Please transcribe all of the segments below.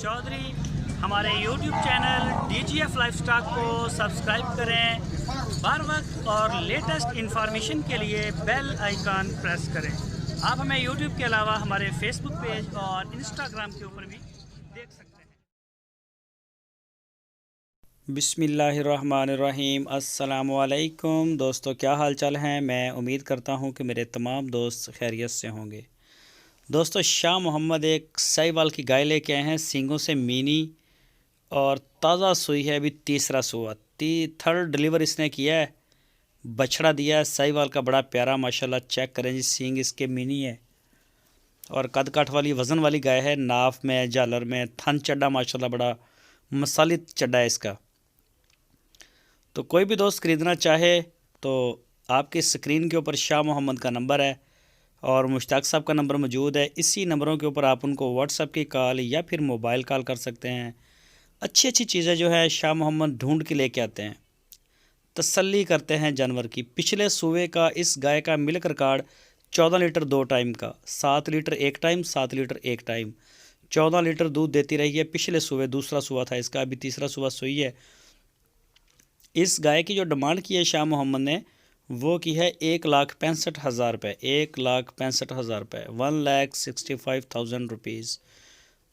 चौधरी। हमारे YouTube channel DGF lifestyle को subscribe करें बार वक्त और लेटेस्ट इंफॉर्मेशन के लिए बेल आइकन प्रेस करें। आप हमें YouTube के अलावा हमारे Facebook पेज और Instagram के ऊपर भी देख सकते हैं। बिस्मिल्लाहिर्रहमानिर्रहीम। अस्सलामुअलैकुम दोस्तों, क्या हाल चाल हैं। मैं उम्मीद करता हूं कि मेरे तमाम दोस्त खैरियत से होंगे। दोस्तों, शाह मोहम्मद एक साहिवाल की गाय लेके आए हैं, सींगों से मीनी और ताज़ा सूई है। अभी तीसरा सूआ, थर्ड डिलीवर इसने किया है। बछड़ा दिया है साहिवाल का, बड़ा प्यारा माशाल्लाह। चेक करें जी, सींग इसके मीनी है और कद काठ वाली वज़न वाली गाय है। नाफ में, झालर में, थन चड्डा माशाल्लाह बड़ा मसालित चड्डा है इसका। तो कोई भी दोस्त ख़रीदना चाहे तो आपकी स्क्रीन के ऊपर शाह मोहम्मद का नंबर है और मुश्ताक साहब का नंबर मौजूद है। इसी नंबरों के ऊपर आप उनको व्हाट्सएप की कॉल या फिर मोबाइल कॉल कर सकते हैं। अच्छी अच्छी चीज़ें जो है शाह मोहम्मद ढूंढ के लेके आते हैं, तसल्ली करते हैं जानवर की। पिछले सूबे का इस गाय का मिल्क रिकॉर्ड 14 लीटर 2 टाइम का, 7 litre 1 time, 7 litre 1 time, 14 litre दूध देती रही है। पिछले सूबे दूसरा सूबा था इसका, अभी तीसरा सूबा सूई है। इस गाय की जो डिमांड की है शाह मोहम्मद ने, वो की है 1,65,000 रुपये, 1,65,000 रुपये, 1,65,000 रुपीज़।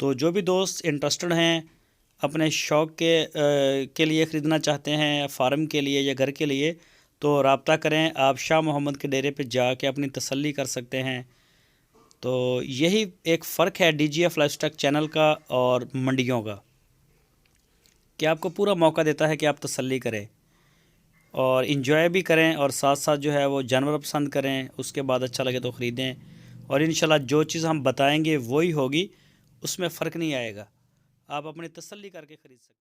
तो जो भी दोस्त इंटरेस्टेड हैं, अपने शौक़ के लिए ख़रीदना चाहते हैं, फार्म के लिए या घर के लिए, तो रब्ता करें। आप शाह मोहम्मद के डेरे पे जाके अपनी तसल्ली कर सकते हैं। तो यही एक फ़र्क है DGF लाइफस्टाइल चैनल का और मंडियों का, कि आपको पूरा मौका देता है कि आप तसल्ली करें और इंजॉय भी करें और साथ साथ जो है वो जानवर पसंद करें। उसके बाद अच्छा लगे तो ख़रीदें और इंशाल्लाह जो चीज़ हम बताएंगे वही होगी, उसमें फ़र्क नहीं आएगा। आप अपनी तसल्ली करके ख़रीद सकते हैं।